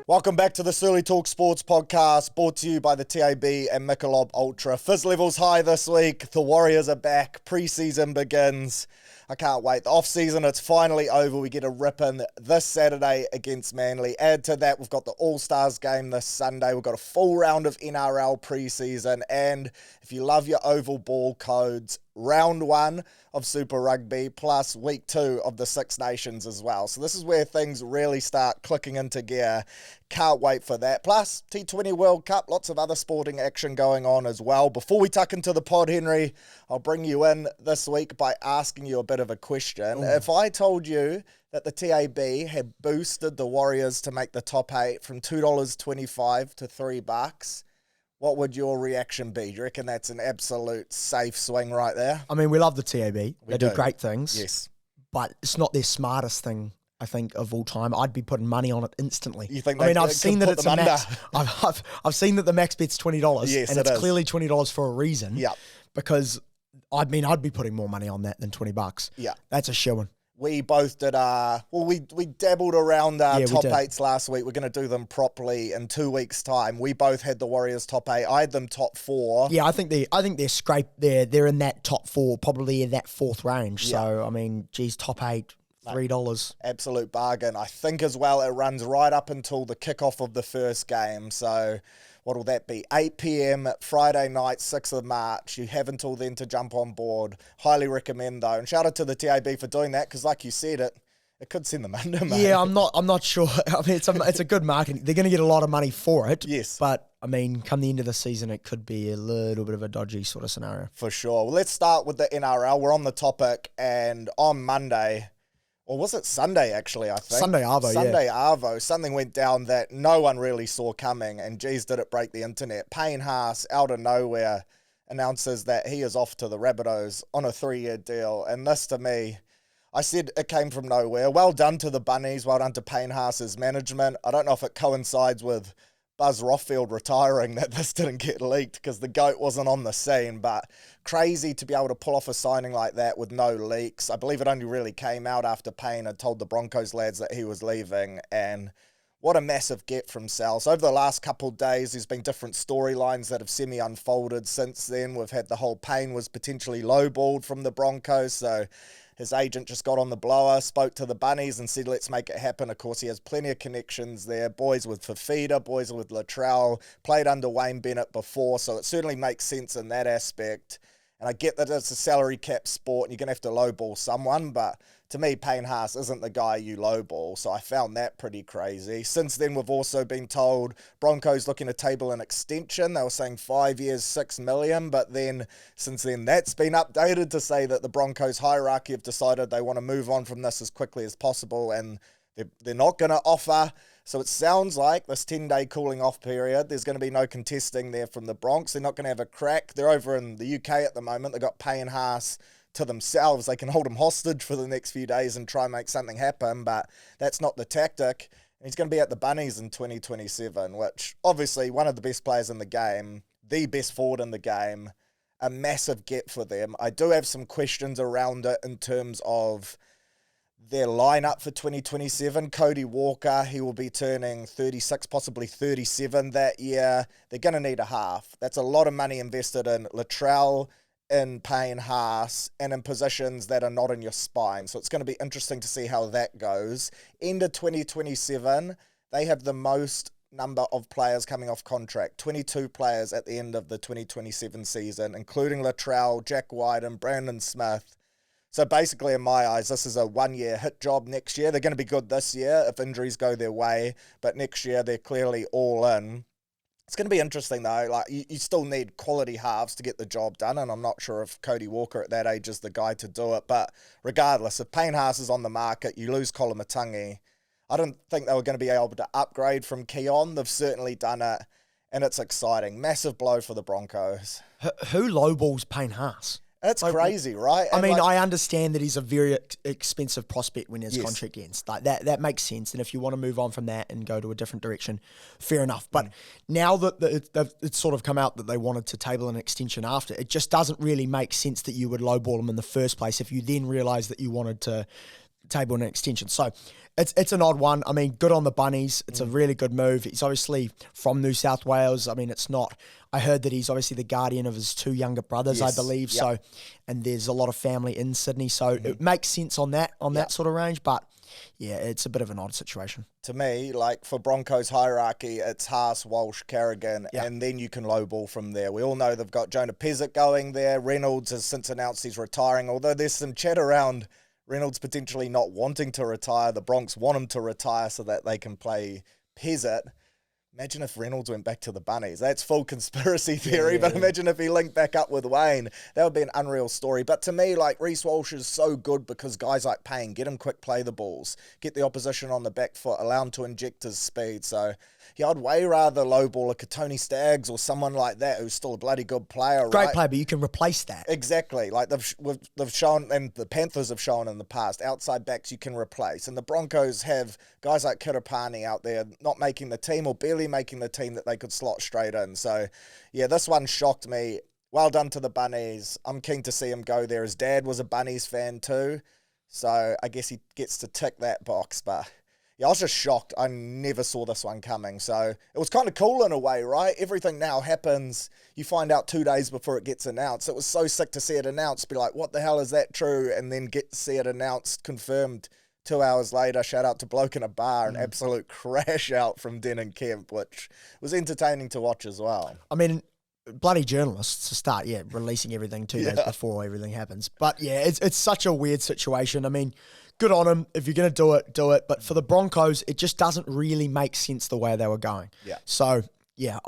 Welcome back to the Surly Talk Sports Podcast, brought to you by the TAB and Michelob Ultra. Fizz levels high this week. The Warriors are back. Pre-season begins. I can't wait. The off-season, it's finally over. We get a rip-in this Saturday against Manly. Add to that, we've got the All Stars game this Sunday. We've got a full round of NRL pre-season. And if you love your oval ball codes, round 1 of Super Rugby plus week 2 of the Six Nations as well. So this is where things really start clicking into gear. Can't wait for that. Plus T20 World Cup, lots of other sporting action going on as well. Before we tuck into the pod, Henry, I'll bring you in this week by asking you a bit of a question. If I told you that the TAB had boosted the Warriors to make the top 8 from $2.25 to $3, what would your reaction be? Do you reckon that's an absolute safe swing right there? I mean, we love the TAB. They do great things. Yes. But it's not their smartest thing, I think, of all time. I'd be putting money on it instantly. You think? I've seen that it's a max. I've seen that the max bet's $20. Yes, and it's clearly $20 for a reason. Yeah. Because I'd be putting more money on that than $20. Yeah. That's a shoo-in. We both did we dabbled around our top 8s last week. We're going to do them properly in 2 weeks' time. We both had the Warriors top 8. I had them top 4. Yeah, I think they're scraped there. They're in that top 4, probably in that 4th range. Yeah. So, I mean, geez, top 8, $3. Absolute bargain. I think as well it runs right up until the kickoff of the first game. So what will that be? 8 p.m. Friday night, 6th of March. You have until then to jump on board. Highly recommend though. And shout out to the TAB for doing that, because like you said, it could send them under, mate. Yeah, I'm not sure. I mean, it's a good marketing. They're going to get a lot of money for it. Yes. But, I mean, come the end of the season, it could be a little bit of a dodgy sort of scenario. For sure. Well, let's start with the NRL. We're on the topic, and on Monday, or was it Sunday, actually, I think? Sunday Arvo. Something went down that no one really saw coming, and geez, did it break the internet. Payne Haas, out of nowhere, announces that he is off to the Rabbitohs on a 3-year deal. And this, to me, I said it came from nowhere. Well done to the Bunnies. Well done to Payne Haas's management. I don't know if it coincides with Buzz Rothfield retiring that this didn't get leaked, because the GOAT wasn't on the scene, but crazy to be able to pull off a signing like that with no leaks. I believe it only really came out after Payne had told the Broncos lads that he was leaving, and what a massive get from Sal. So over the last couple of days, there's been different storylines that have semi-unfolded since then. We've had the whole Payne was potentially lowballed from the Broncos, so his agent just got on the blower, spoke to the Bunnies and said, let's make it happen. Of course, he has plenty of connections there. Boys with Fafita, boys with Latrell, played under Wayne Bennett before, so it certainly makes sense in that aspect. And I get that it's a salary cap sport and you're going to have to lowball someone, but to me, Payne Haas isn't the guy you lowball, so I found that pretty crazy. Since then, we've also been told Broncos looking to table an extension. They were saying 5 years, $6 million, but then since then, that's been updated to say that the Broncos hierarchy have decided they want to move on from this as quickly as possible, and they're not going to offer. So it sounds like this 10-day cooling off period, there's going to be no contesting there from the Bronx. They're not going to have a crack. They're over in the UK at the moment. They've got Payne Haas to themselves. They can hold him hostage for the next few days and try and make something happen, but that's not the tactic. And he's going to be at the Bunnies in 2027, which obviously one of the best players in the game, the best forward in the game, a massive get for them. I do have some questions around it in terms of their lineup for 2027. Cody Walker, he will be turning 36, possibly 37 that year. They're going to need a half. That's a lot of money invested in Latrell, in Payne Haas, and in positions that are not in your spine. So it's going to be interesting to see how that goes. End of 2027, they have the most number of players coming off contract. 22 players at the end of the 2027 season, including Latrell, Jack White, and Brandon Smith. So basically, in my eyes, this is a 1-year hit job next year. They're going to be good this year if injuries go their way, but next year they're clearly all in. It's going to be interesting, though. Like you still need quality halves to get the job done, and I'm not sure if Cody Walker at that age is the guy to do it. But regardless, if Payne Haas is on the market, you lose Kolomatangi. I don't think they were going to be able to upgrade from Keon. They've certainly done it, and it's exciting. Massive blow for the Broncos. Who lowballs Payne Haas? It's crazy, right? I mean, I understand that he's a very expensive prospect when his contract ends. Like that makes sense. And if you want to move on from that and go to a different direction, fair enough. But now that it's sort of come out that they wanted to table an extension after, it just doesn't really make sense that you would lowball him in the first place if you then realise that you wanted to table and an extension. So it's an odd one. I mean, good on the Bunnies. It's a really good move. He's obviously from New South Wales. I mean, it's not. I heard that he's obviously the guardian of his 2 younger brothers, Yes. I believe. Yep. So, and there's a lot of family in Sydney. So it makes sense on that sort of range. But yeah, it's a bit of an odd situation. To me, like for Broncos hierarchy, it's Haas, Walsh, Carrigan, and then you can lowball from there. We all know they've got Jonah Pezzett going there. Reynolds has since announced he's retiring, although there's some chat around Reynolds potentially not wanting to retire. The Bronx want him to retire so that they can play Pezzett. Imagine if Reynolds went back to the Bunnies. That's full conspiracy theory, but imagine if he linked back up with Wayne. That would be an unreal story. But to me, like, Reece Walsh is so good because guys like Payne get him quick play the balls, get the opposition on the back foot, allow him to inject his speed. So, yeah, I'd way rather lowball a Tony Staggs or someone like that who's still a bloody good player, Great player, but you can replace that. Exactly. Like they've shown, and the Panthers have shown in the past, outside backs you can replace. And the Broncos have guys like Kiripani out there not making the team or barely making the team that they could slot straight in. So, yeah, this one shocked me. Well done to the Bunnies. I'm keen to see him go there. His dad was a Bunnies fan too. So I guess he gets to tick that box. But yeah, I was just shocked. I never saw this one coming. So it was kind of cool in a way, right? Everything now happens. You find out 2 days before it gets announced. It was so sick to see it announced. Be like, what the hell is that true? And then see it announced, confirmed 2 hours later. Shout out to Bloke in a Bar, an absolute crash out from Den and Kemp, which was entertaining to watch as well. I mean, bloody journalists to start, releasing everything 2 days before everything happens. But yeah, it's such a weird situation. I mean, good on him. If you're going to do it, do it. But for the Broncos, it just doesn't really make sense the way they were going. Yeah. So, yeah,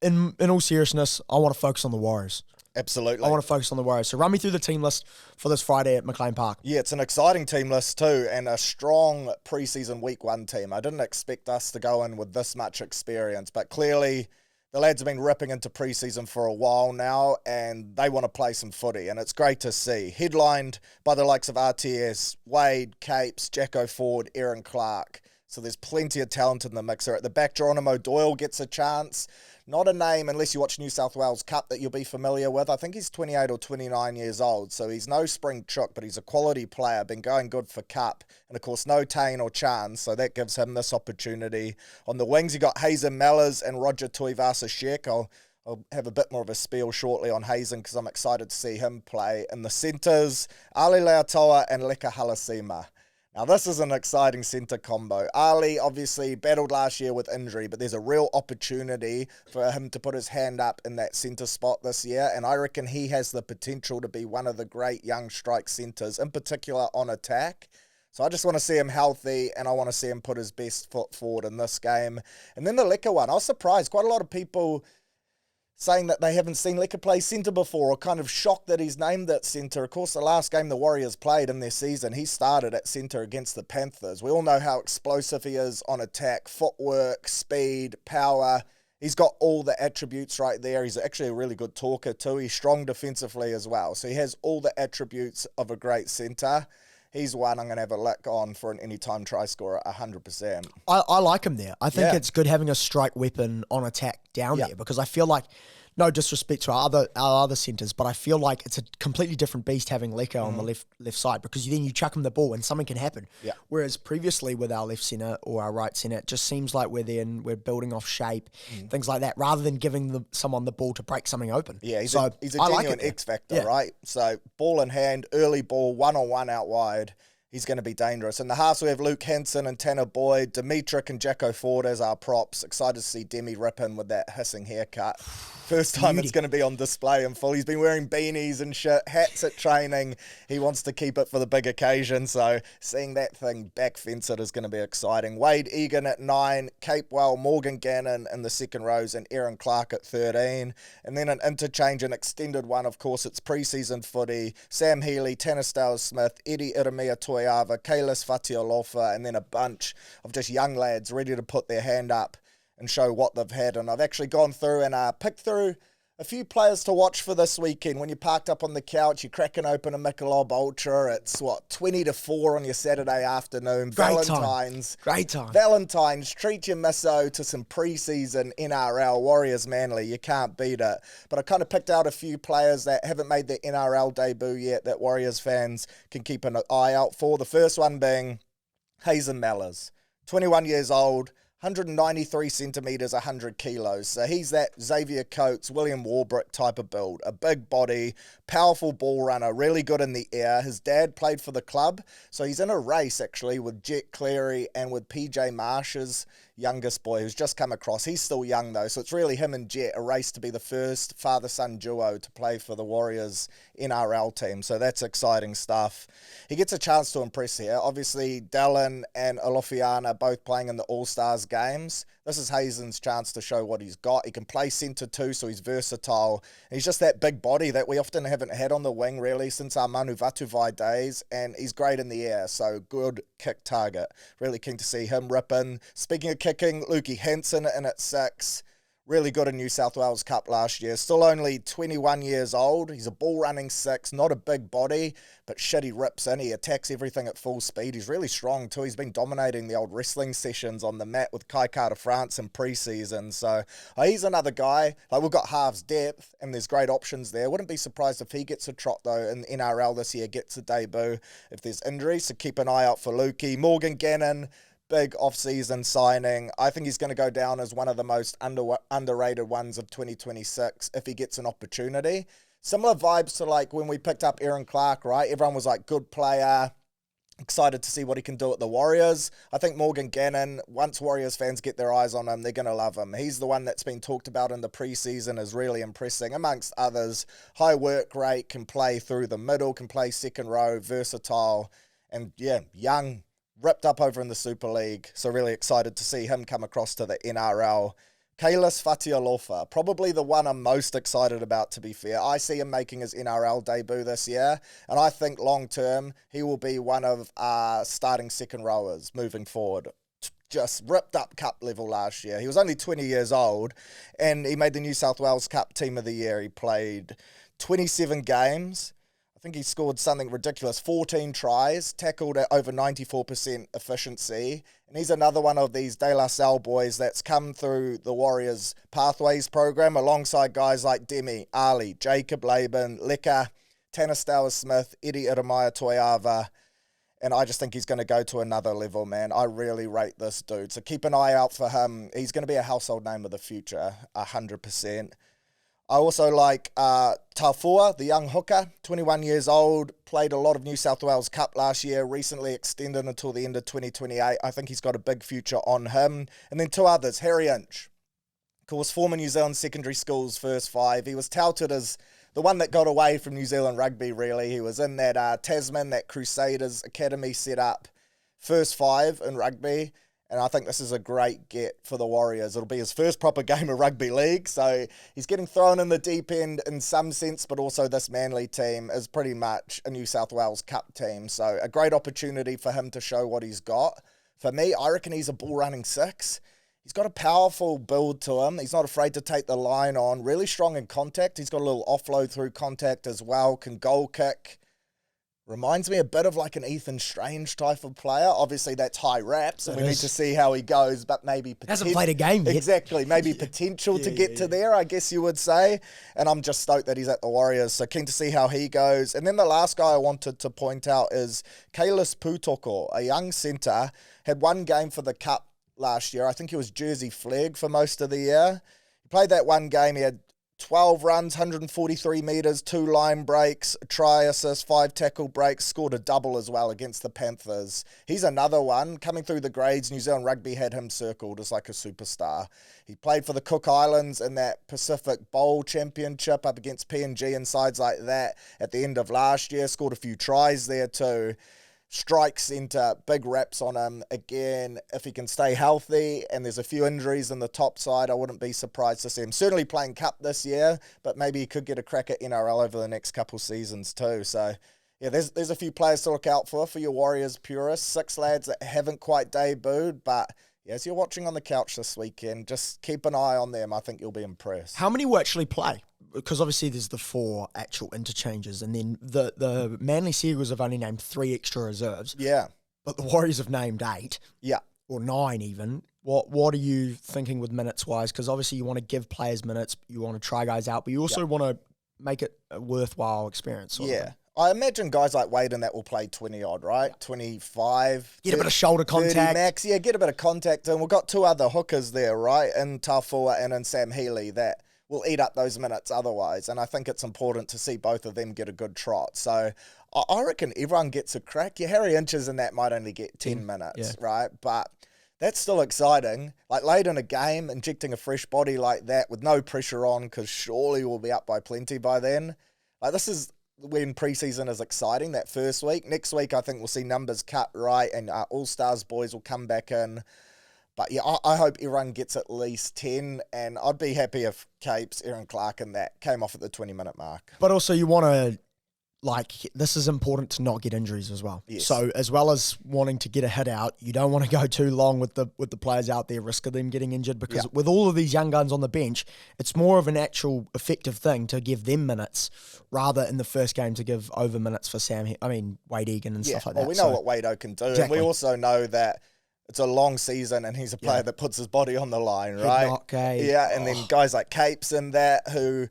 in all seriousness, I want to focus on the Warriors. Absolutely. I want to focus on the Warriors. So run me through the team list for this Friday at McLean Park. Yeah, it's an exciting team list too, and a strong preseason week 1 team. I didn't expect us to go in with this much experience, but clearly the lads have been ripping into preseason for a while now, and they want to play some footy, and it's great to see. Headlined by the likes of RTS, Wade, Capes, Jacko Ford, Aaron Clark. So there's plenty of talent in the mixer. At the back, Geronimo Doyle gets a chance. Not a name, unless you watch New South Wales Cup, that you'll be familiar with. I think he's 28 or 29 years old, so he's no spring chook, but he's a quality player, been going good for Cup. And, of course, no Tane or Chance, so that gives him this opportunity. On the wings, you got Hazen Mellors and Roger Tuivasa-Sheck. I'll have a bit more of a spiel shortly on Hazen because I'm excited to see him play. In the centres, Ali Leatoa and Leka Halasima. Now, this is an exciting centre combo. Ali obviously battled last year with injury, but there's a real opportunity for him to put his hand up in that centre spot this year, and I reckon he has the potential to be one of the great young strike centres, in particular on attack. So I just want to see him healthy, and I want to see him put his best foot forward in this game. And then the Leka one, I was surprised. Quite a lot of people saying that they haven't seen Leka play centre before, or kind of shocked that he's named that centre. Of course, the last game the Warriors played in their season, he started at centre against the Panthers. We all know how explosive he is on attack, footwork, speed, power. He's got all the attributes right there. He's actually a really good talker too. He's strong defensively as well. So he has all the attributes of a great centre. He's one I'm going to have a look on for an anytime try scorer, 100%. I like him there. I think it's good having a strike weapon on attack down there because I feel like, no disrespect to our other centres, but I feel like it's a completely different beast having Leka on the left side because then you chuck him the ball and something can happen. Yeah. Whereas previously with our left centre or our right centre, it just seems like we're building off shape, things like that, rather than giving someone the ball to break something open. Yeah, he's a genuine X factor, right? So ball in hand, early ball, one-on-one out wide. He's going to be dangerous. In the halves, we have Luke Hanson and Tanner Boyd, Dimitrik and Jacko Ford as our props. Excited to see Demi rip in with that hissing haircut. First time it's going to be on display in full. He's been wearing beanies and shit, hats at training. He wants to keep it for the big occasion, so seeing that thing back fence it is going to be exciting. Wade Egan at 9, Capewell, Morgan Gannon in the second rows, and Aaron Clark at 13. And then an interchange, an extended one, of course, it's pre-season footy. Sam Healy, Tanner Stiles-Smith, Eddie Iramia Toiava, Kailis Fatiolofa, and then a bunch of just young lads ready to put their hand up and show what they've had. And I've actually gone through and picked through A few players to watch for this weekend. When you're parked up on the couch, you're cracking open a Michelob Ultra. It's 20 to 4 on your Saturday afternoon. Valentines. Great time. Valentines, treat your misso to some preseason NRL. Warriors Manly, you can't beat it. But I kind of picked out a few players that haven't made their NRL debut yet that Warriors fans can keep an eye out for. The first one being Hazen Mellors, 21 years old. 193 centimetres, 100 kilos. So he's that Xavier Coates, William Warbrick type of build. A big body, powerful ball runner, really good in the air. His dad played for the club, so he's in a race actually with Jet Cleary and with PJ Marsh's youngest boy who's just come across. He's still young though, so it's really him and Jet, a race to be the first father-son duo to play for the Warriors NRL team. So that's exciting stuff. He gets a chance to impress here. Obviously, Dallin and Alofiana both playing in the All Stars games. This is Hazen's chance to show what he's got. He can play centre too, so he's versatile. And he's just that big body that we often haven't had on the wing, really, since our Manu Vatuvai days. And he's great in the air, so good kick target. Really keen to see him ripping. Speaking of kicking, Lukey Hansen in at 6. Really good in New South Wales Cup last year. Still only 21 years old. He's a ball-running 6, not a big body, but shit, he rips in. He attacks everything at full speed. He's really strong too. He's been dominating the old wrestling sessions on the mat with Kai Carter France in pre-season. So he's another guy. Like, we've got halves depth, and there's great options there. Wouldn't be surprised if he gets a trot, though, in NRL this year, gets a debut if there's injuries. So keep an eye out for Lukey. Morgan Gannon, big off-season signing. I think he's going to go down as one of the most underrated ones of 2026 if he gets an opportunity. Similar vibes to like when we picked up Aaron Clark, right? Everyone was like, good player, excited to see what he can do at the Warriors. I think Morgan Gannon, once Warriors fans get their eyes on him, they're going to love him. He's the one that's been talked about in the preseason as really impressing, amongst others. High work rate, can play through the middle, can play second row, versatile, and yeah, young, ripped up over in the Super League, so really excited to see him come across to the NRL. Kalis Fatialofa, probably the one I'm most excited about, to be fair. I see him making his NRL debut this year, and I think long-term, he will be one of our starting second rowers moving forward. Just ripped up cup level last year. He was only 20 years old, and he made the New South Wales Cup Team of the Year. He played 27 games. I think he scored something ridiculous, 14 tries, tackled at over 94% efficiency. And he's another one of these De La Salle boys that's come through the Warriors Pathways program alongside guys like Demi, Ali, Jacob Laban, Leka, Tanner Stowers-Smith, Eddie Iramaya Toiava. And I just think he's going to go to another level, man. I really rate this dude. So keep an eye out for him. He's going to be a household name of the future, 100%. I also like Taufua, the young hooker, 21 years old, played a lot of New South Wales Cup last year, recently extended until the end of 2028. I think he's got a big future on him. And then 2 others, Harry Inch, of course, former New Zealand secondary schools first 5. He was touted as the one that got away from New Zealand rugby, really. He was in that Tasman, that Crusaders Academy set up, first 5 in rugby. And I think this is a great get for the Warriors. It'll be his first proper game of rugby league. So he's getting thrown in the deep end in some sense, but also this Manly team is pretty much a New South Wales Cup team. So a great opportunity for him to show what he's got. For me, I reckon he's a ball-running 6. He's got a powerful build to him. He's not afraid to take the line on. Really strong in contact. He's got a little offload through contact as well. Can goal kick. Reminds me a bit of like an Ethan Strange type of player. Obviously, that's high reps, and we need to see how he goes, but maybe... Hasn't played a game yet. Exactly. Maybe potential to get to there, I guess you would say. And I'm just stoked that he's at the Warriors, so keen to see how he goes. And then the last guy I wanted to point out is Kalis Putoko, a young centre, had 1 game for the Cup last year. I think he was Jersey flag for most of the year. He played that 1 game. He had 12 runs, 143 metres, 2 line breaks, a try assist, 5 tackle breaks, scored a double as well against the Panthers. He's another one. Coming through the grades, New Zealand Rugby had him circled as like a superstar. He played for the Cook Islands in that Pacific Bowl Championship up against PNG and sides like that at the end of last year, scored a few tries there too. Strike centre, big reps on him. Again, if he can stay healthy and there's a few injuries in the top side, I wouldn't be surprised to see him. Certainly playing Cup this year, but maybe he could get a crack at NRL over the next couple seasons too. So, yeah, there's a few players to look out for your Warriors purists. 6 lads that haven't quite debuted, but yeah, as you're watching on the couch this weekend, just keep an eye on them. I think you'll be impressed. How many will actually play? because obviously there's the 4 actual interchanges, and then the Manly Seagulls have only named 3 extra reserves. Yeah. But the Warriors have named 8. Yeah. Or 9 even. What are you thinking with minutes-wise? Because obviously you want to give players minutes, you want to try guys out, but you also want to make it a worthwhile experience. Yeah. I imagine guys like Wade and that will play 20-odd, right? 25. Get a bit of shoulder 30 contact. max. Yeah, get a bit of contact. And we've got 2 other hookers there, right? In Tafua and in Sam Healy that will eat up those minutes otherwise. And I think it's important to see both of them get a good trot. So I reckon everyone gets a crack. Yeah, Harry Inches and that might only get 10 minutes, right? But that's still exciting. Like late in a game, injecting a fresh body like that with no pressure on, because surely we'll be up by plenty by then. Like this is when preseason is exciting, that first week. Next week, I think we'll see numbers cut right and All Stars boys will come back in. But yeah, I hope everyone gets at least 10, and I'd be happy if Capes, Aaron Clark and that came off at the 20-minute mark. But also you want to, this is important to not get injuries as well. Yes. So as well as wanting to get a hit out, you don't want to go too long with the players out there, risk of them getting injured, because with all of these young guns on the bench, it's more of an actual effective thing to give them minutes rather in the first game to give over minutes for Wade Egan and stuff like that. Well, we know what Wade O can do, Exactly. and we also know that it's a long season and he's a player that puts his body on the line, right? And then guys like Capes and that who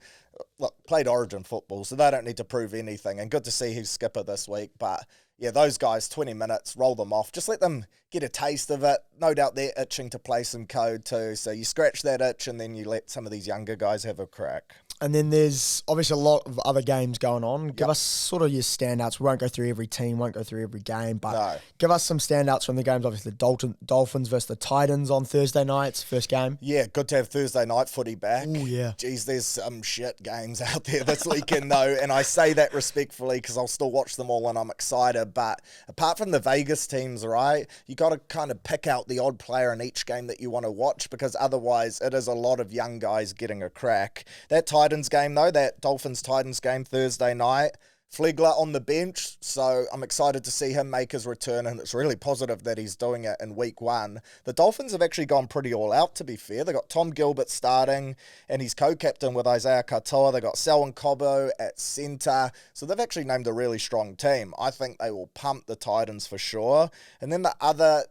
played Origin football, so they don't need to prove anything. And good to see he's skipper this week. But yeah, those guys, 20 minutes, roll them off. Just let them get a taste of it. No doubt they're itching to play some code too. So you scratch that itch and then you let some of these younger guys have a crack. And then there's obviously a lot of other games going on. Give us sort of your standouts. We won't go through every team, won't go through every game, but give us some standouts from the games. Obviously, the Dolphins versus the Titans on Thursday night, first game. Yeah, good to have Thursday night footy back. Oh, yeah. Geez, there's some shit games out there this weekend, though, and I say that respectfully because I'll still watch them all and I'm excited. But apart from the Vegas teams, right, you got to kind of pick out the odd player in each game that you want to watch, because otherwise it is a lot of young guys getting a crack. That Titans game, though, that Dolphins-Titans game Thursday night, Flegler on the bench, so I'm excited to see him make his return, and it's really positive that he's doing it in week 1. The Dolphins have actually gone pretty all out, to be fair. They got Tom Gilbert starting, and he's co-captain with Isaiah Katoa. They got Selwyn Cobo at centre, so they've actually named a really strong team. I think they will pump the Titans for sure. And then the other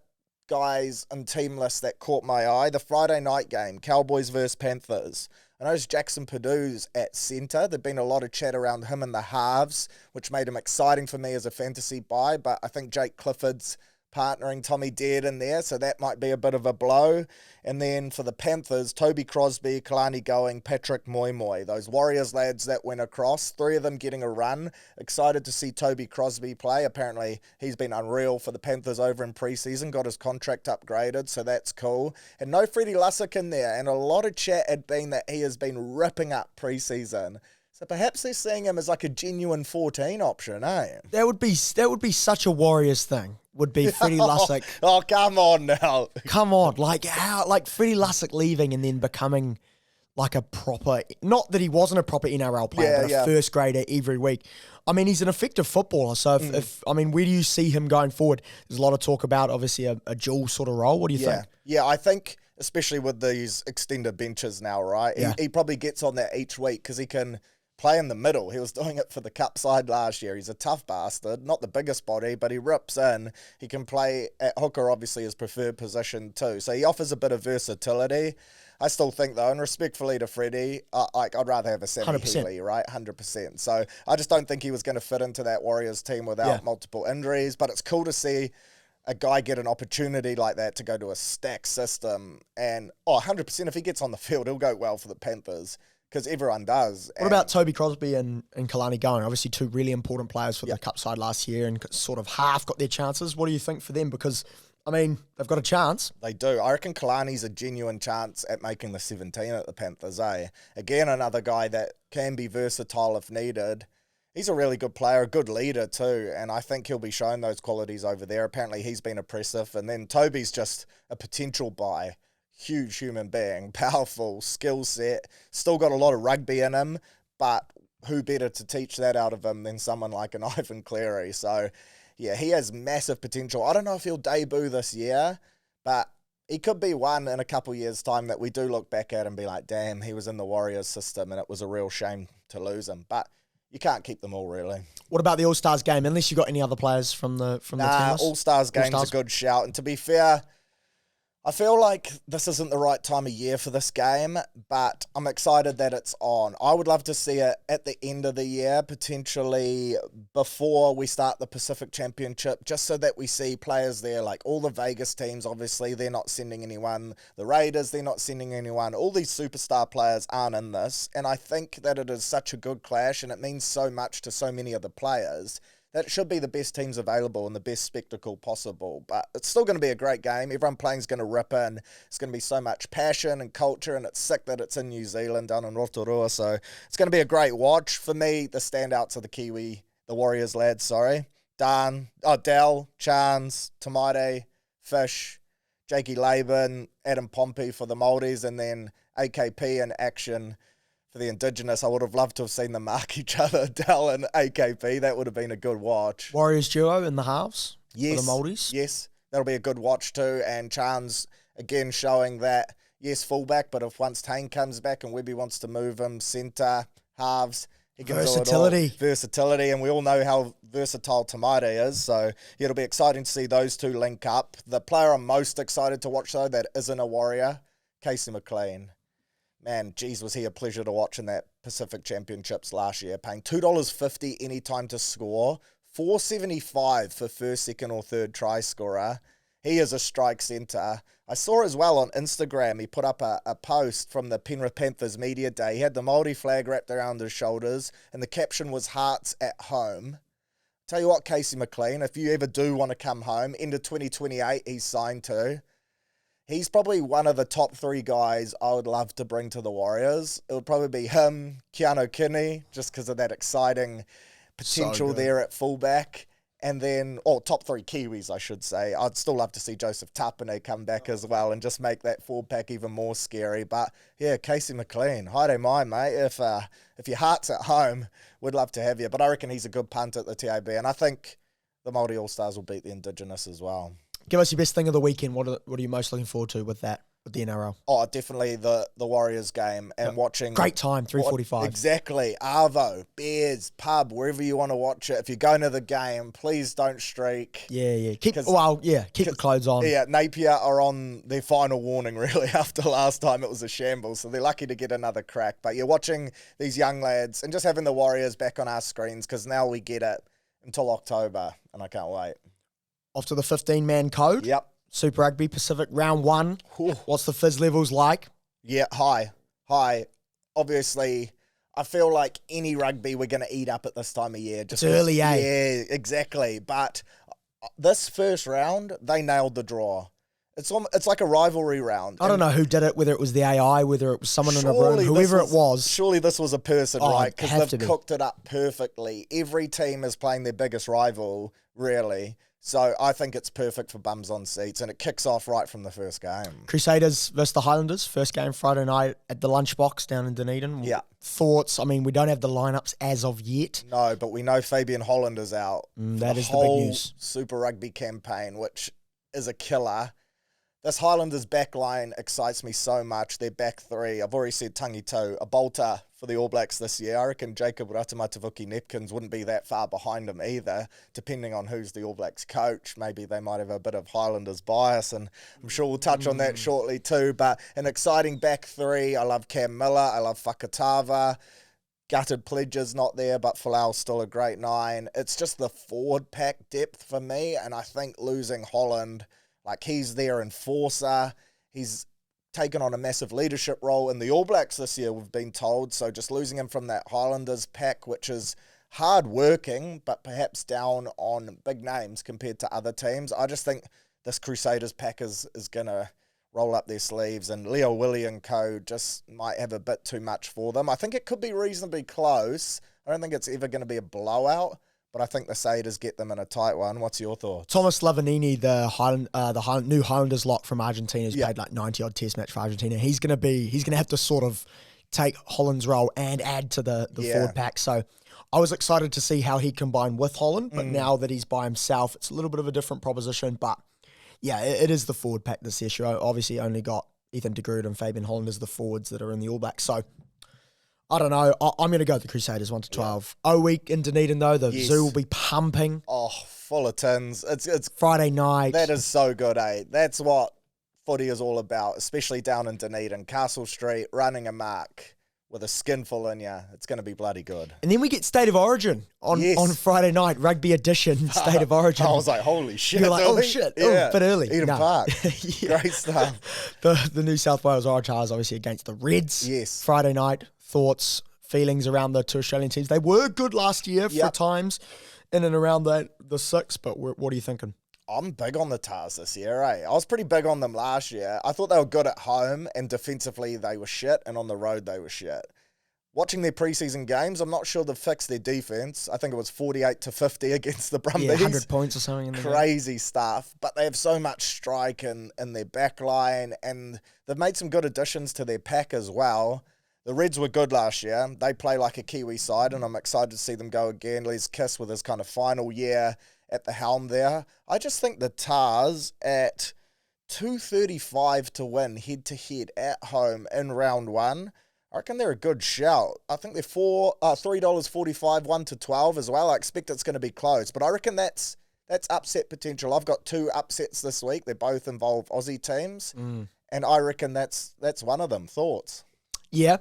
guys and team list that caught my eye, the Friday night game, Cowboys versus Panthers. I noticed Jackson Purdue's at centre. There'd been a lot of chat around him in the halves, which made him exciting for me as a fantasy buy, but I think Jake Clifford's partnering Tommy Deard in there, so that might be a bit of a blow. And then for the Panthers, Toby Crosby, Kalani Going, Patrick Moimoy, those Warriors lads that went across, 3 of them getting a run. Excited to see Toby Crosby play. Apparently he's been unreal for the Panthers over in preseason, got his contract upgraded, so that's cool. And no Freddie Lussick in there, and a lot of chat had been that he has been ripping up preseason. So perhaps they're seeing him as like a genuine 14 option, eh? That would be such a Warriors thing. Would be Freddie Lussick. Oh, come on now. Come on. Like Freddie Lussick leaving and then becoming like a proper, not that he wasn't a proper NRL player, but a first grader every week. I mean, he's an effective footballer. So if where do you see him going forward? There's a lot of talk about obviously a dual sort of role. What do you think? Yeah, I think especially with these extended benches now, right? Yeah. He probably gets on that each week because he can play in the middle. He was doing it for the cup side last year. He's a tough bastard, not the biggest body, but he rips in. He can play at hooker, obviously his preferred position too. So he offers a bit of versatility. I still think though, and respectfully to Freddie, I'd rather have a Sammy 100%. Healy, right? 100%. So I just don't think he was going to fit into that Warriors team without multiple injuries, but it's cool to see a guy get an opportunity like that to go to a stack system. And 100% if he gets on the field, he'll go well for the Panthers, because everyone does. What about Toby Crosby and Kalani Going? Obviously 2 really important players for the cup side last year and sort of half got their chances. What do you think for them? Because, I mean, they've got a chance. They do. I reckon Kalani's a genuine chance at making the 17 at the Panthers, eh? Again, another guy that can be versatile if needed. He's a really good player, a good leader too, and I think he'll be showing those qualities over there. Apparently he's been oppressive, and then Toby's just a potential buy. Huge human being, powerful, skill set, still got a lot of rugby in him, but who better to teach that out of him than someone like an Ivan Cleary? So, yeah, he has massive potential. I don't know if he'll debut this year, but he could be one in a couple years' time that we do look back at and be like, damn, he was in the Warriors system and it was a real shame to lose him. But you can't keep them all, really. What about the All Stars game? Unless you got any other players from the team list? All Stars game's a good shout. And to be fair, I feel like this isn't the right time of year for this game, but I'm excited that it's on. I would love to see it at the end of the year, potentially before we start the Pacific Championship, just so that we see players there, like all the Vegas teams, obviously, they're not sending anyone. The Raiders, they're not sending anyone. All these superstar players aren't in this, and I think that it is such a good clash, and it means so much to so many of the players that it should be the best teams available and the best spectacle possible. But it's still going to be a great game. Everyone playing is going to rip in. It's going to be so much passion and culture, and it's sick that it's in New Zealand, down in Rotorua. So it's going to be a great watch. For me, the standouts are the Warriors lads, Dell, Chance, Tamaire, Fish, Jakey Laban, Adam Pompey for the Māoris, and then AKP in action for the Indigenous. I would have loved to have seen them mark each other, Dell and AKP. That would have been a good watch. Warriors duo in the halves for the Māoris. Yes, that'll be a good watch too. And Chance, again, showing that, yes, fullback, but if once Tane comes back and Webby wants to move him, centre, halves, he can Versatility. do it all. Versatility, and we all know how versatile Tamaire is, so yeah, it'll be exciting to see those two link up. The player I'm most excited to watch, though, that isn't a Warrior, Casey McLean. Man, geez, was he a pleasure to watch in that Pacific Championships last year, paying $2.50 any time to score, $4.75 for first, second, or third try scorer. He is a strike centre. I saw as well on Instagram, he put up a post from the Penrith Panthers media day. He had the Māori flag wrapped around his shoulders, and the caption was "Hearts at Home." Tell you what, Casey McLean, if you ever do want to come home, end of 2028, he's signed to. He's probably one of the top three guys I would love to bring to the Warriors. It would probably be him, Keanu Kinney, just because of that exciting potential there at fullback. And then, top three Kiwis, I should say. I'd still love to see Joseph Tapine come back as well and just make that forward pack even more scary. But yeah, Casey McLean, haere mai, mate. If your heart's at home, we'd love to have you. But I reckon he's a good punt at the TAB. And I think the Māori All Stars will beat the Indigenous as well. Give us your best thing of the weekend. What are you most looking forward to with that, with the NRL? Oh, definitely the Warriors game and watching. Great time, 3:45. Exactly. Arvo, Bears, pub, wherever you want to watch it. If you're going to the game, please don't streak. Yeah. Keep the clothes on. Yeah, Napier are on their final warning, really, after last time it was a shambles. So they're lucky to get another crack. But you're watching these young lads and just having the Warriors back on our screens, because now we get it until October, and I can't wait. Off to the 15-man code. Yep. Super Rugby Pacific Round 1. Ooh. What's the fizz levels like? Yeah, high. Obviously, I feel like any rugby we're going to eat up at this time of year. Just early, eh? Yeah, exactly. But this first round, they nailed the draw. It's like a rivalry round. I don't know who did it, whether it was the AI, whether it was someone in a room, whoever it was. Surely this was a person, right? Because they've cooked it up perfectly. Every team is playing their biggest rival, really. So I think it's perfect for bums on seats, and it kicks off right from the first game. Crusaders versus the Highlanders, first game Friday night at the Lunchbox down in Dunedin. Yeah. Thoughts? I mean, we don't have the lineups as of yet. No, but we know Fabian Holland is out. That is the big news. Super Rugby campaign, which is a killer. This Highlanders back line excites me so much. Their back three, I've already said Tangito, a bolter for the All Blacks this year. I reckon Jacob Ratamatavuki-Nepkins wouldn't be that far behind him either, depending on who's the All Blacks coach. Maybe they might have a bit of Highlanders bias, and I'm sure we'll touch on that shortly too. But an exciting back three. I love Cam Miller. I love Fakatava. Gutted Pledger's not there, but Folau's still a great 9. It's just the forward pack depth for me, and I think losing Holland, like, he's their enforcer. He's taken on a massive leadership role in the All Blacks this year, we've been told. So just losing him from that Highlanders pack, which is hard working, but perhaps down on big names compared to other teams. I just think this Crusaders pack is going to roll up their sleeves, and Leo Willie and co just might have a bit too much for them. I think it could be reasonably close. I don't think it's ever going to be a blowout, but I think the Satyrs get them in a tight one. What's your thoughts? Thomas Lavanini, the new Highlanders lock from Argentina, has played like 90-odd test match for Argentina. He's going to have to sort of take Holland's role and add to the forward pack. So I was excited to see how he combined with Holland, but now that he's by himself, it's a little bit of a different proposition. But Yeah, it is the forward pack this year. Obviously, only got Ethan de Groot and Fabian Holland as the forwards that are in the All Blacks. So, I don't know. I'm going to go with the Crusaders 1-12. Week in Dunedin, though. The zoo will be pumping. Oh, full of tins. It's Friday night. That is so good, eh? That's what footy is all about, especially down in Dunedin. Castle Street, running a mark with a skinful in ya. It's going to be bloody good. And then we get State of Origin on Friday night, Rugby Edition, State of Origin. I was like, holy shit. You're like, oh shit, a bit early. Eden Park. Great stuff. The New South Wales Waratahs obviously against the Reds. Yes. Friday night, thoughts, feelings around the two Australian teams. They were good last year for times in and around the six, but what are you thinking? I'm big on the Tars this year, eh? I was pretty big on them last year. I thought they were good at home, and defensively they were shit, and on the road they were shit. Watching their preseason games, I'm not sure they've fixed their defense. I think it was 48-50 against the Brumbies. 100 points or something. Crazy stuff. But they have so much strike in their back line, and they've made some good additions to their pack as well. The Reds were good last year. They play like a Kiwi side, and I'm excited to see them go again. Les Kiss with his kind of final year at the helm there. I just think the Tars at 235 to win head-to-head at home in round one, I reckon they're a good shout. I think they're $3.45, 1-12 as well. I expect it's going to be close, but I reckon that's upset potential. I've got two upsets this week. They both involve Aussie teams, and I reckon that's one of them. Thoughts? Yeah,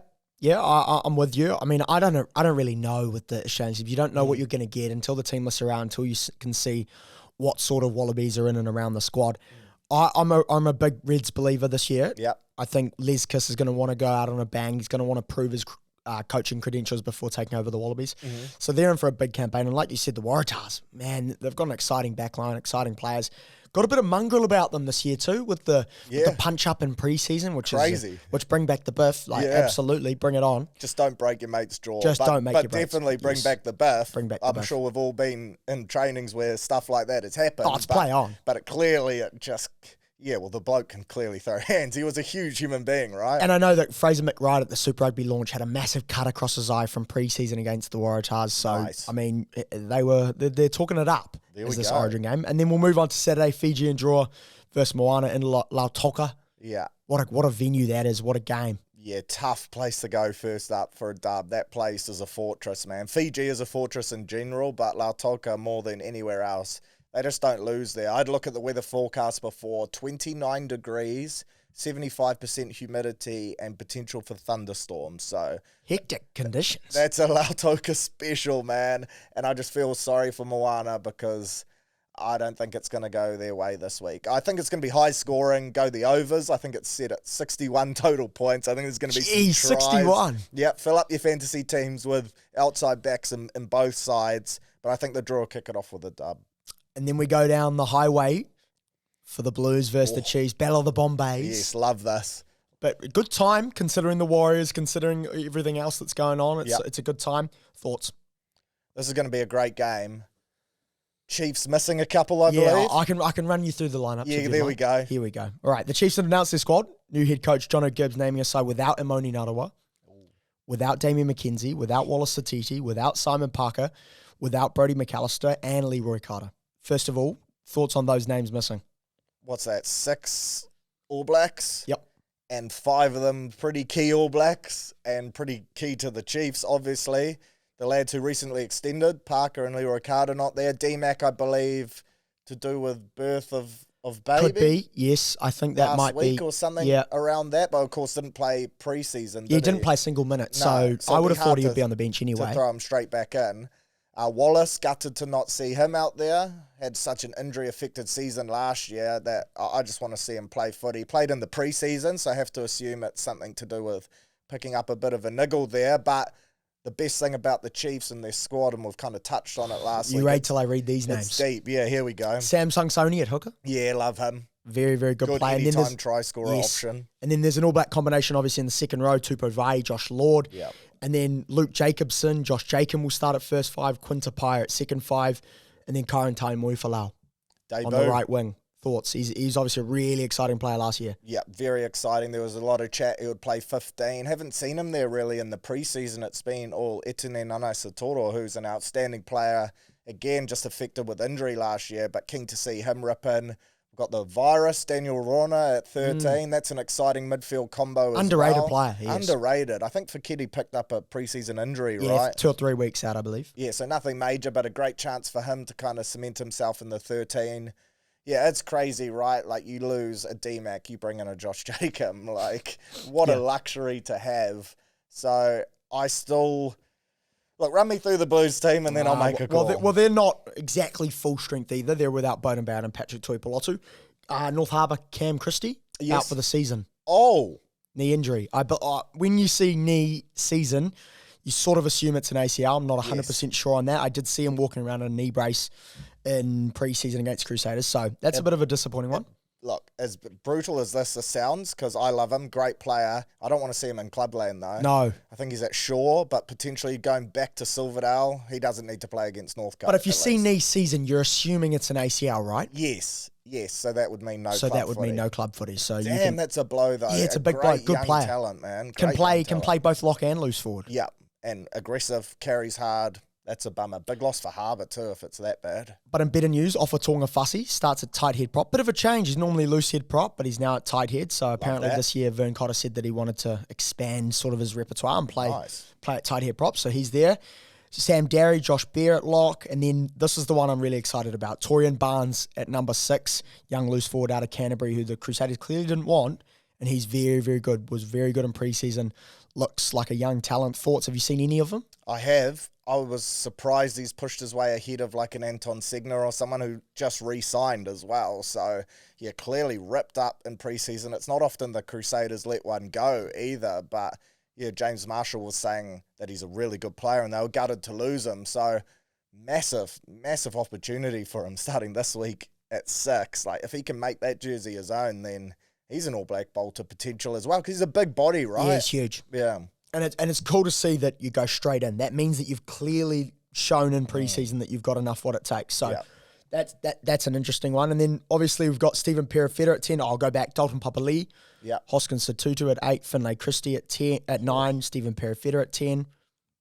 I'm with you. I mean, I don't really know with the Australians. If you don't know what you're going to get until the team lists around, until you can see what sort of Wallabies are in and around the squad. I'm a big Reds believer this year. Yep. I think Les Kiss is going to want to go out on a bang. He's going to want to prove his coaching credentials before taking over the Wallabies. So they're in for a big campaign. And like you said, the Waratahs, man, they've got an exciting backline, exciting players. Got a bit of mongrel about them this year too, with the punch up in pre-season, which crazy. Which bring back the biff, absolutely bring it on. Just don't break your mate's jaw. Don't make your But definitely bring back the biff. I'm sure we've all been in trainings where stuff like that has happened. Oh, it's play on. But the bloke can clearly throw hands. He was a huge human being, right? And I know that Fraser McWright at the Super Rugby launch had a massive cut across his eye from pre-season against the Waratahs. So, nice. I mean, they're talking it up as this Origin game. And then we'll move on to Saturday, Fiji and draw versus Moana in Lautoka. Yeah. What a venue that is. What a game. Yeah, tough place to go first up for a dub. That place is a fortress, man. Fiji is a fortress in general, but Lautoka more than anywhere else. They just don't lose there. I'd look at the weather forecast before. 29 degrees, 75% humidity, and potential for thunderstorms. So hectic conditions. That's a Lautoka special, man. And I just feel sorry for Moana because I don't think it's going to go their way this week. I think it's going to be high scoring, go the overs. I think it's set at 61 total points. I think there's going to be some tries. 61. Yep, fill up your fantasy teams with outside backs in both sides. But I think the draw will kick it off with a dub. And then we go down the highway for the Blues versus the Chiefs. Battle of the Bombays. Yes, love this. But good time, considering the Warriors, considering everything else that's going on. It's a good time. Thoughts? This is going to be a great game. Chiefs missing a couple, I believe. Yeah, I can run you through the lineup. Yeah, there we go. Here we go. All right, the Chiefs have announced their squad. New head coach John O'Gibbs naming a side without Imoni Narawa, without Damien McKenzie, without Wallace Satiti, without Simon Parker, without Brodie McAllister, and Leroy Carter. First of all, thoughts on those names missing? What's that, 6 All Blacks? Yep. And 5 of them pretty key All Blacks and pretty key to the Chiefs, obviously. The lads who recently extended, Parker and Leroy Carter not there. D-Mac, I believe, to do with birth of baby. Could be, yes. I think that might be. Last week or something around that, but of course didn't play pre-season, he didn't play a single minute, so I would have thought he would be on the bench anyway. To throw him straight back in. Wallace, gutted to not see him out there. Had such an injury-affected season last year that I just want to see him play footy. Played in the pre-season, so I have to assume it's something to do with picking up a bit of a niggle there. But the best thing about the Chiefs and their squad, and we've kind of touched on it last week. You wait till I read these names. It's deep. Yeah, here we go. Samsung Sony at hooker. Yeah, love him. Very, very good player. Anytime try scorer option. And then there's an All Black combination, obviously, in the second row. Tupou Vai, Josh Lord. Yep. And then Luke Jacobson, Josh Jacob will start at first 5, Quinta Pye at second 5, and then Karen Tai Moifalau on the right wing. Thoughts? He's obviously a really exciting player last year. Yeah, very exciting. There was a lot of chat he would play 15. Haven't seen him there really in the preseason. It's been all Etene Nana Satoro, who's an outstanding player. Again, just affected with injury last year, but keen to see him rip in. Got the Virus, Daniel Rona at 13. That's an exciting midfield combo as Underrated well. player, he is. Underrated. I think Fakiti picked up a preseason injury, Yeah, right? 2 or 3 weeks out, I believe. Yeah, so nothing major, but a great chance for him to kind of cement himself in the 13. Yeah, it's crazy, right? Like, you lose a D-Mac, you bring in a Josh Jacob. Like, what a luxury to have. So, I still... Look, run me through the Blues team and then I'll make a call. Well, they're not exactly full strength either. They're without Bowden Bowden and Patrick Tuipulotu. North Harbour, Cam Christie, out for the season. Oh. Knee injury. When you see knee season, you sort of assume it's an ACL. I'm not 100% sure on that. I did see him walking around in a knee brace in pre-season against Crusaders, so that's a bit of a disappointing one. Look, as brutal as this sounds, because I love him, great player. I don't want to see him in clubland, though. No. I think he's at Shaw, but potentially going back to Silverdale, he doesn't need to play against North Coast. But if you see knee season, you're assuming it's an ACL, right? Yes, so that would mean no club footy. So that would mean no club footy. So Damn, that's a blow, though. Yeah, it's a big blow. Good player. Talent, man. Can play both lock and loose forward. Yeah, and aggressive, carries hard. That's a bummer. Big loss for Harbour too, if it's that bad. But in better news, Ofa Tonga Fussy starts at tight head prop. Bit of a change. He's normally loose head prop, but he's now at tight head. So apparently this year, Vern Cotter said that he wanted to expand sort of his repertoire and play at tight head prop. So he's there. Sam Darry, Josh Bear at lock. And then this is the one I'm really excited about. Torian Barnes at number 6, young loose forward out of Canterbury, who the Crusaders clearly didn't want. And he's very, very good. Was very good in pre-season. Looks like a young talent. Thoughts? Have you seen any of them? I have. I was surprised he's pushed his way ahead of like an Anton Segner or someone who just re-signed as well. So, yeah, clearly ripped up in pre-season. It's not often the Crusaders let one go either. But, yeah, James Marshall was saying that he's a really good player and they were gutted to lose him. So, massive, massive opportunity for him starting this week at 6. Like, if he can make that jersey his own, then he's an All Black bolter potential as well because he's a big body, right? Yeah, he's huge. Yeah. And it's cool to see that you go straight in. That means that you've clearly shown in preseason that you've got enough what it takes. So that's an interesting one. And then obviously we've got Stephen Perifeta at 10. I'll go back. Dalton Papali'i. Yeah. Hoskins Satutu at 8. Finlay Christie at 10 at 9. Stephen Perifeta at 10.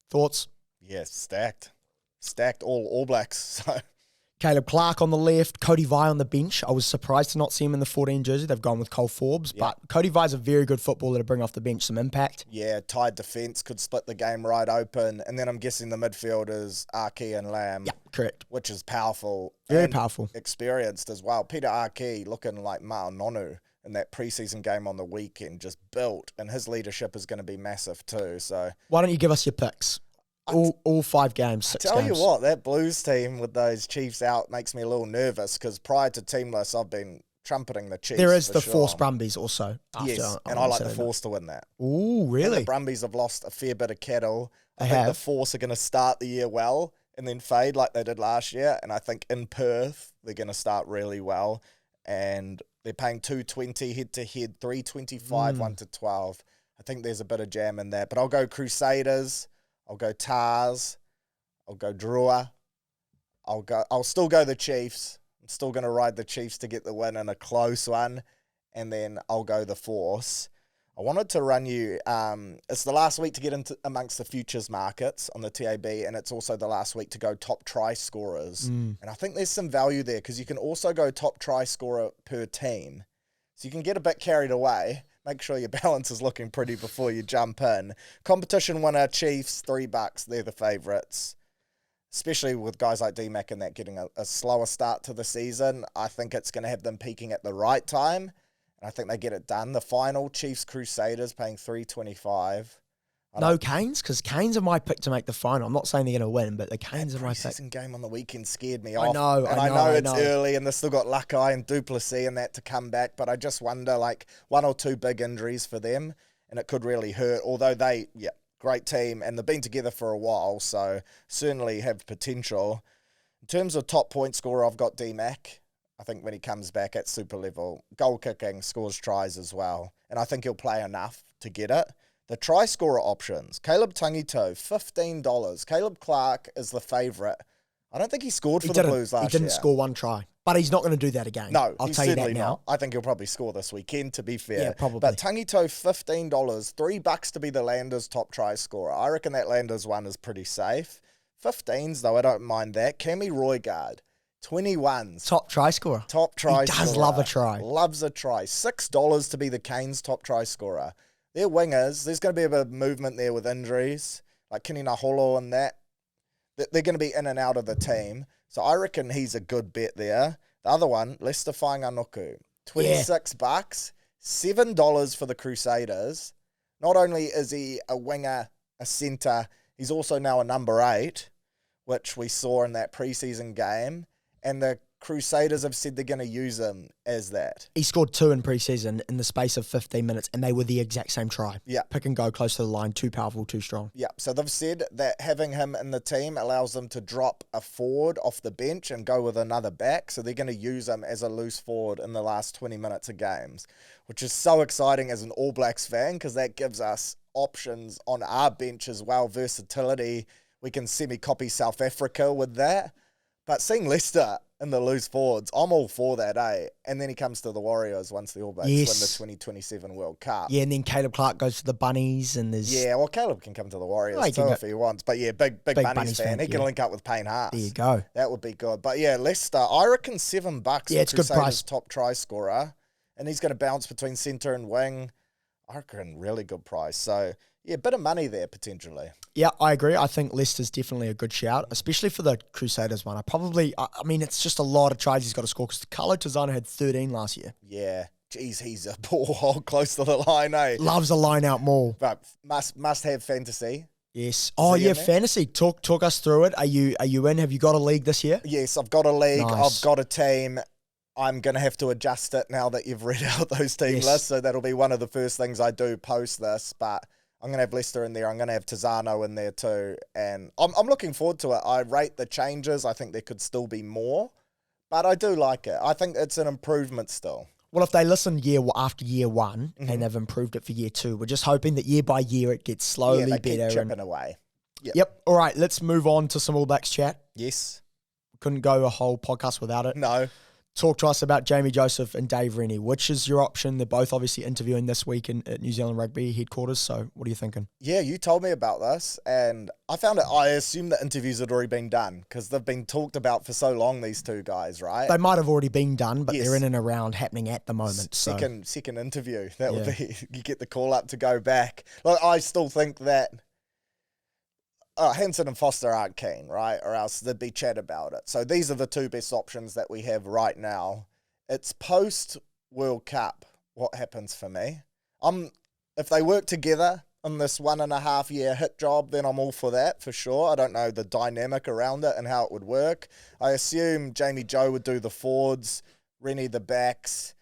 Thoughts? Yes, stacked. Stacked all Blacks. So Caleb Clark on the left, Cody Vi on the bench. I was surprised to not see him in the 14 jersey. They've gone with Cole Forbes, but Cody Vi's a very good footballer to bring off the bench some impact. Yeah, tied defence, could split the game right open. And then I'm guessing the midfielders, Archie and Lamb. Yeah, correct. Which is powerful. Very powerful. Experienced as well. Peter Archie looking like Ma'anonu in that preseason game on the weekend, just built. And his leadership is going to be massive too. So why don't you give us your picks? All 5 games, 6 games. Tell you what, that Blues team with those Chiefs out makes me a little nervous because prior to teamless, I've been trumpeting the Chiefs. There is the Force Brumbies also. Yes, and I like the Force to win that. Ooh, really? The Brumbies have lost a fair bit of cattle. I think the Force are going to start the year well and then fade like they did last year. And I think in Perth, they're going to start really well. And they're paying $2.20 head-to-head, $3.25, 1-12. I think there's a bit of jam in that. But I'll go Crusaders. I'll go Tars. I'll go Drua. I'll still go the Chiefs. I'm still going to ride the Chiefs to get the win in a close one. And then I'll go the Force. I wanted to run you, it's the last week to get into amongst the futures markets on the TAB, and it's also the last week to go top try scorers. And I think there's some value there because you can also go top try scorer per team. So you can get a bit carried away. Make sure your balance is looking pretty before you jump in. Competition winner, Chiefs, $3. They're the favourites. Especially with guys like D-Mac and that getting a slower start to the season. I think it's going to have them peaking at the right time. And I think they get it done. The final, Chiefs Crusaders, paying $3.25. No Canes? Because Canes are my pick to make the final. I'm not saying they're going to win, but the Canes are my pick. The game on the weekend scared me off. I know it's early and they've still got Luckeye and Duplessis and that to come back, but I just wonder, like, 1 or 2 big injuries for them, and it could really hurt. Although great team, and they've been together for a while, so certainly have potential. In terms of top point scorer, I've got D-Mac. I think when he comes back at super level, goal kicking, scores tries as well, and I think he'll play enough to get it. The try scorer options, Caleb Tangito, $15. Caleb Clark is the favourite. I don't think he scored for the Blues last year. He didn't score 1 try, but he's not going to do that again. No, I'll he's tell you that certainly now. not. I think he'll probably score this weekend, to be fair. Yeah, probably. But Tangito, $15, $3 to be the Landers' top try scorer. I reckon that Landers one is pretty safe. 15s, though, I don't mind that. Cammy Roygaard, 21s. Top try scorer. Top try He scorer. does love a try. Loves a try. $6 to be the Canes' top try scorer. They're wingers. There's going to be a bit of movement there with injuries, like Kini Naholo and that. They're going to be in and out of the team. So I reckon he's a good bet there. The other one, Lester Whainganuku. $26, $7 for the Crusaders. Not only is he a winger, a centre, he's also now a number 8, which we saw in that preseason game. And the Crusaders have said they're going to use him as that. He scored 2 in pre-season in the space of 15 minutes, and they were the exact same try. Yeah. Pick and go close to the line, too powerful, too strong. Yeah, so they've said that having him in the team allows them to drop a forward off the bench and go with another back. So they're going to use him as a loose forward in the last 20 minutes of games, which is so exciting as an All Blacks fan because that gives us options on our bench as well, versatility. We can semi-copy South Africa with that. But seeing Leicester in the loose forwards, I'm all for that, eh? And then he comes to the Warriors once the All Blacks win the 2027 World Cup. Yeah, and then Caleb Clark goes to the Bunnies, and there's... Yeah, well, Caleb can come to the Warriors too if he wants. But yeah, big Bunnies fan. He can link up with Payne Haas. There you go. That would be good. But yeah, Leicester, I reckon $7. Yeah, it's good price. Top try scorer. And he's going to bounce between centre and wing. I reckon really good price. So yeah, a bit of money there potentially. Yeah, I agree. I think Leicester's definitely a good shout, especially for the Crusaders one. I mean, it's just a lot of tries he's got to score because Carlo Tizano had 13 last year. Yeah. Jeez, he's a ball hole close to the line, eh? Loves a line out maul. But must have fantasy. Yes. Oh yeah, fantasy. Talk us through it. Are you in? Have you got a league this year? Yes, I've got a league. Nice. I've got a team. I'm going to have to adjust it now that you've read out those team lists. So that'll be one of the first things I do post this. But I'm going to have Leicester in there. I'm going to have Tizano in there too. And I'm looking forward to it. I rate the changes. I think there could still be more. But I do like it. I think it's an improvement still. Well, if they listen after year one and they've improved it for year 2, we're just hoping that year by year it gets slowly they better. Keep chipping away. Yep. All right, let's move on to some All Blacks chat. Yes. Couldn't go a whole podcast without it. No. Talk to us about Jamie Joseph and Dave Rennie. Which is your option? They're both obviously interviewing this week at New Zealand Rugby headquarters. So what are you thinking? Yeah, you told me about this, and I assume the interviews had already been done because they've been talked about for so long, these two guys, right? They might have already been done, but they're in and around happening at the moment. Second interview. That would be, you get the call up to go back. Like, I still think that Hansen and Foster aren't keen, right? Or else there'd be chat about it. So these are the two best options that we have right now. It's post-World Cup what happens for me. If they work together on this 1.5 year hit job, then I'm all for that, for sure. I don't know the dynamic around it and how it would work. I assume Jamie Joe would do the forwards, Rennie the backs.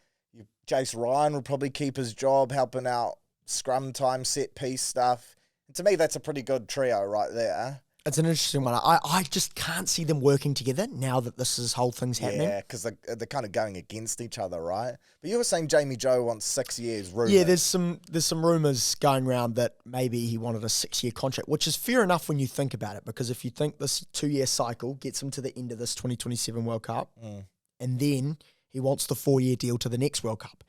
Jace Ryan would probably keep his job, helping out scrum time, set piece stuff. To me, that's a pretty good trio right there. It's an interesting one. I just can't see them working together now that this whole thing's happening. Yeah, because they're kind of going against each other, right? But you were saying Jamie Joe wants 6 years. Rumored. Yeah, there's some rumours going around that maybe he wanted a 6-year contract, which is fair enough when you think about it, because if you think this 2-year cycle gets him to the end of this 2027 World Cup, and then he wants the 4-year deal to the next World Cup.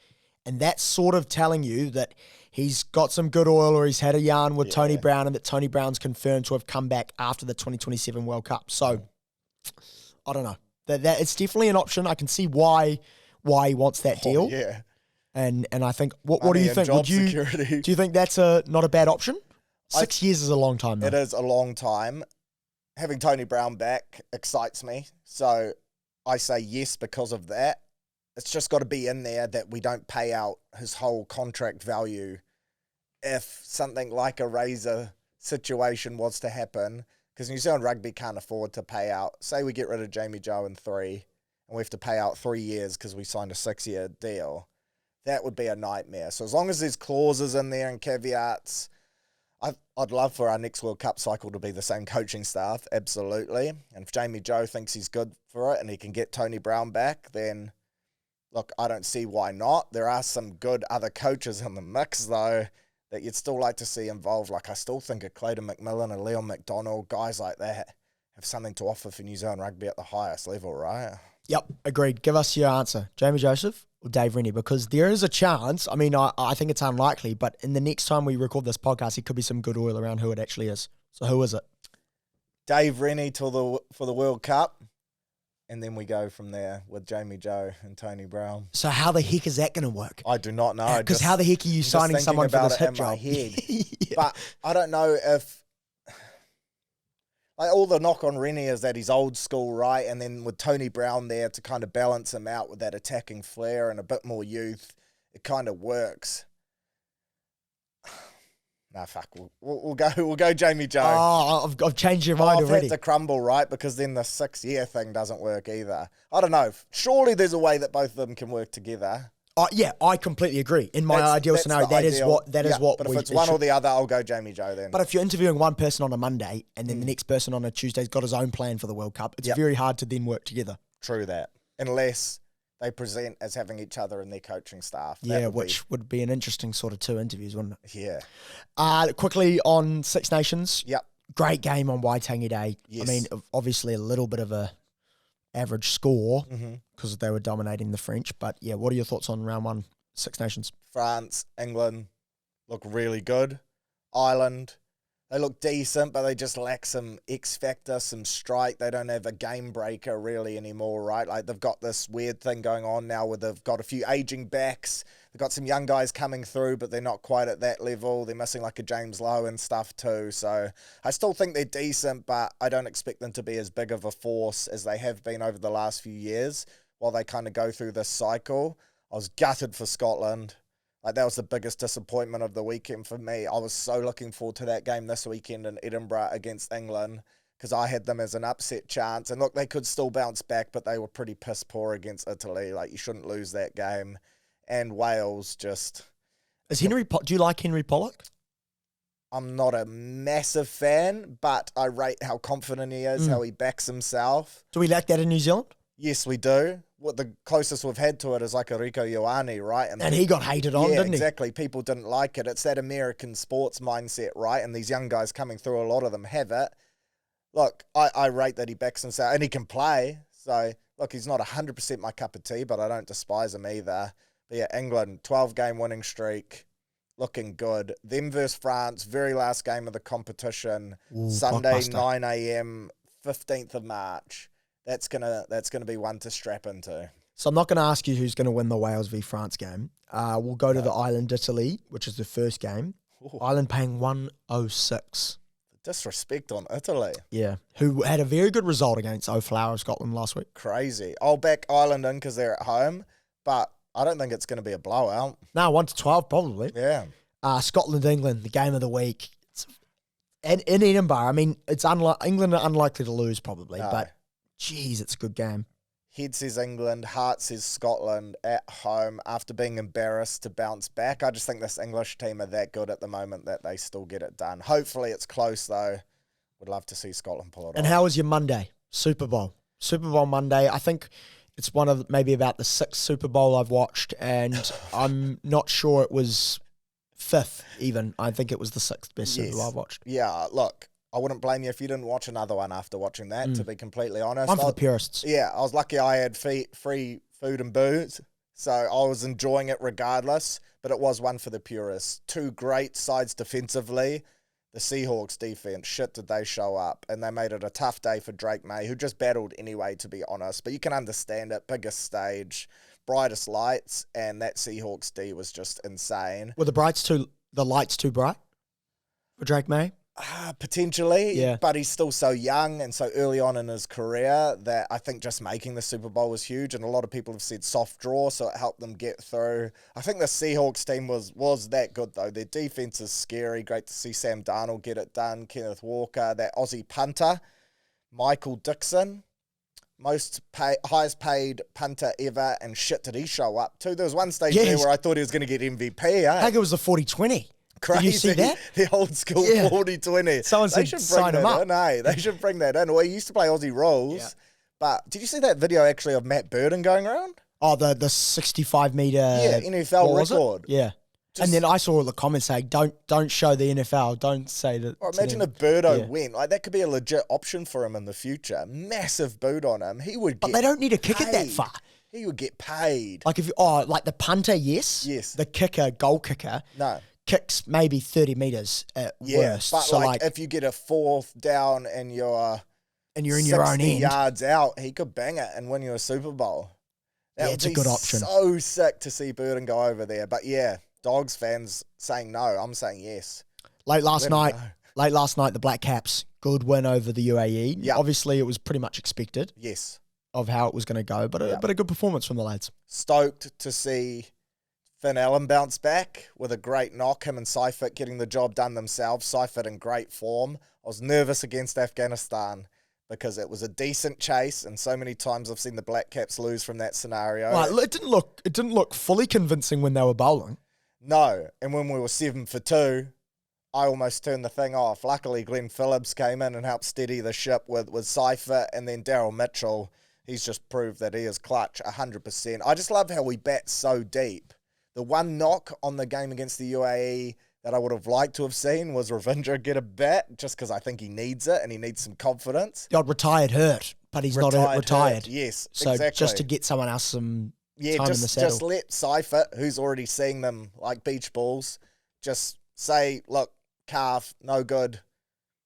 And that's sort of telling you that he's got some good oil, or he's had a yarn with Tony Brown, and that Tony Brown's confirmed to have come back after the 2027 World Cup. So, I don't know. That it's definitely an option. I can see why he wants that deal. Yeah. And I think, what do you think? Do you think that's not a bad option? 6 years is a long time, though. It is a long time. Having Tony Brown back excites me. So, I say yes because of that. It's just got to be in there that we don't pay out his whole contract value if something like a Razor situation was to happen, because New Zealand Rugby can't afford to pay out. Say we get rid of Jamie Joe in 3 and we have to pay out 3 years because we signed a 6-year deal. That would be a nightmare. So as long as there's clauses in there and caveats, I'd love for our next World Cup cycle to be the same coaching staff, absolutely. And if Jamie Joe thinks he's good for it and he can get Tony Brown back, then look, I don't see why not. There are some good other coaches in the mix, though, that you'd still like to see involved. Like, I still think a Clayton McMillan and Leon McDonald, guys like that, have something to offer for New Zealand Rugby at the highest level, right? Yep, agreed. Give us your answer. Jamie Joseph or Dave Rennie? Because there is a chance, I mean, I think it's unlikely, but in the next time we record this podcast, it could be some good oil around who it actually is. So who is it? Dave Rennie for the World Cup. And then we go from there with Jamie Joe and Tony Brown. So how the heck is that going to work? I do not know. Because how the heck are you signing someone for this hit job? Yeah. But I don't know if... Like, all the knock on Rennie is that he's old school, right? And then with Tony Brown there to kind of balance him out with that attacking flair and a bit more youth, it kind of works. Nah, fuck. We'll go Jamie Joe. Oh, I've changed your mind I've already. had to crumble, right? Because then the 6-year thing doesn't work either. I don't know. Surely there's a way that both of them can work together. Yeah, I completely agree. In my ideal scenario, that is what But if it's one or the other, I'll go Jamie Joe then. But if you're interviewing one person on a Monday and then the next person on a Tuesday's got his own plan for the World Cup, it's very hard to then work together. True that. Unless they present as having each other in their coaching staff. Yeah, which would be an interesting sort of 2 interviews, wouldn't it? Yeah. Quickly on Six Nations. Yep. Great game on Waitangi Day. Yes. I mean, obviously a little bit of a average score because they were dominating the French. But yeah, what are your thoughts on round 1, Six Nations? France, England look really good. Ireland, they look decent, but they just lack some X factor, some strike. They don't have a game breaker really anymore, right? Like, they've got this weird thing going on now where they've got a few aging backs. They've got some young guys coming through, but they're not quite at that level. They're missing like a James Lowe and stuff too. So I still think they're decent, but I don't expect them to be as big of a force as they have been over the last few years while they kind of go through this cycle. I was gutted for Scotland. Like, that was the biggest disappointment of the weekend for me. I was so looking forward to that game this weekend in Edinburgh against England because I had them as an upset chance. And look, they could still bounce back, but they were pretty piss poor against Italy. Like, you shouldn't lose that game. And Wales just... Do you like Henry Pollock? I'm not a massive fan, but I rate how confident he is, how he backs himself. Do we lack that in New Zealand? Yes, we do. What the closest we've had to it is like a Rico Ioane, right? And he got hated on, didn't he? Exactly. People didn't like it. It's that American sports mindset, right? And these young guys coming through, a lot of them have it. Look, I rate that he backs himself, and he can play. So, look, he's not 100% my cup of tea, but I don't despise him either. But yeah, England, 12-game winning streak, looking good. Them versus France, very last game of the competition. Ooh, Sunday, blockbuster. 9 a.m., 15th of March. That's gonna be one to strap into. So I'm not going to ask you who's going to win the Wales v France game. We'll go to the Ireland-Italy, which is the first game. Ooh. Ireland paying 106. Disrespect on Italy. Yeah, who had a very good result against O'Flower of Scotland last week. Crazy. I'll back Ireland in because they're at home, but I don't think it's going to be a blowout. No, 1-12 probably. Yeah. Scotland-England, the game of the week. In Edinburgh, I mean, England are unlikely to lose probably, but geez, it's a good game. Head says England, heart says Scotland at home after being embarrassed to bounce back. I just think this English team are that good at the moment that they still get it done. Hopefully it's close though. Would love to see Scotland pull it off. And how was your Monday? Super Bowl Monday. I think it's one of maybe about the 6th Super Bowl I've watched, and I'm not sure it was 5th even. I think it was the 6th best Super Bowl I've watched. Yeah, look, I wouldn't blame you if you didn't watch another one after watching that, to be completely honest. I'm for the purists. Yeah, I was lucky I had free food and booze, so I was enjoying it regardless, but it was one for the purists. 2 great sides defensively. The Seahawks defense, shit did they show up, and they made it a tough day for Drake May, who just battled anyway, to be honest, but you can understand it. Biggest stage, brightest lights, and that Seahawks D was just insane. Were the lights too bright for Drake May? Potentially, but he's still so young and so early on in his career that I think just making the Super Bowl was huge, and a lot of people have said soft draw, so it helped them get through. I think the Seahawks team was that good, though. Their defense is scary. Great to see Sam Darnold get it done, Kenneth Walker, that Aussie punter, Michael Dixon, highest paid punter ever, and shit did he show up too. There was one stage there where I thought he was going to get MVP. I think it was the 40-20. Crazy. Did you see that? The old school 40-20. Someone said sign him up. They should bring that in. Well, he used to play Aussie rules. But did you see that video actually of Matt Burden going around? Oh, the 65-meter NFL record. Yeah. And then I saw all the comments saying, don't show the NFL. Don't say that. Or imagine if Birdo went. Like, that could be a legit option for him in the future. Massive boot on him. He would get But they don't need to kick it that far. He would get paid. Like, like the punter, yes. Yes. The kicker, goal kicker. No. Kicks maybe 30 meters at worst. But so like if you get a 4th down and you're And you're in your own 60 end. yards out, he could bang it and win you a Super Bowl. That would It's a be good option. so sick to see Burton go over there. But yeah, Dogs fans saying no. I'm saying yes. Late last night, know. the Black Caps, good win over the UAE. Yeah. Obviously, it was pretty much expected Yes. of how it was going to go, but a good performance from the lads. Stoked to see Finn Allen bounce back with a great knock. Him and Seifert getting the job done themselves. Seifert in great form. I was nervous against Afghanistan because it was a decent chase, and so many times I've seen the Black Caps lose from that scenario. Well, it didn't look fully convincing when they were bowling. No, and when we were 7 for 2, I almost turned the thing off. Luckily, Glenn Phillips came in and helped steady the ship with Seifert, and then Daryl Mitchell. He's just proved that he is clutch 100%. I just love how we bat so deep. The one knock on the game against the UAE that I would have liked to have seen was Ravindra get a bat, just because I think he needs it and he needs some confidence. The odd retired hurt, but he's not retired. Yes, so exactly. Just to get someone else some time in the saddle. Just let Seifert, who's already seeing them like beach balls, just say, look, calf, no good.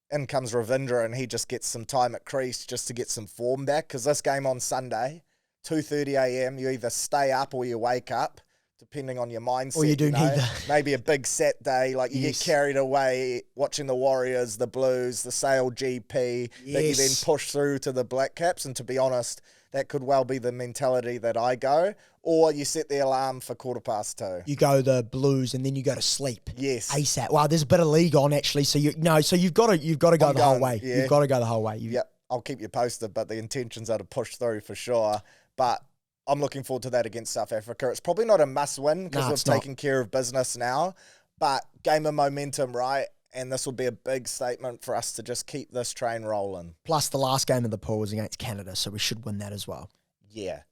In comes Ravindra and he just gets some time at crease just to get some form back. Because this game on Sunday, 2:30 a.m, you either stay up or you wake up, depending on your mindset. Or you do neither. Maybe a big set day, like you get carried away watching the Warriors, the Blues, the Sail GP, that you then push through to the Black Caps. And to be honest, that could well be the mentality that I go. Or you set the alarm for 2:15. You go the Blues and then you go to sleep. Yes. ASAP. Wow, there's a bit of league on actually. So you've got to go the whole way. Yeah. You've got to go the whole way. Yep. I'll keep you posted, but the intentions are to push through for sure. But I'm looking forward to that against South Africa. It's probably not a must-win because we've taken care of business now, but game of momentum, right? And this will be a big statement for us to just keep this train rolling. Plus, the last game of the pool was against Canada, so we should win that as well. Yeah.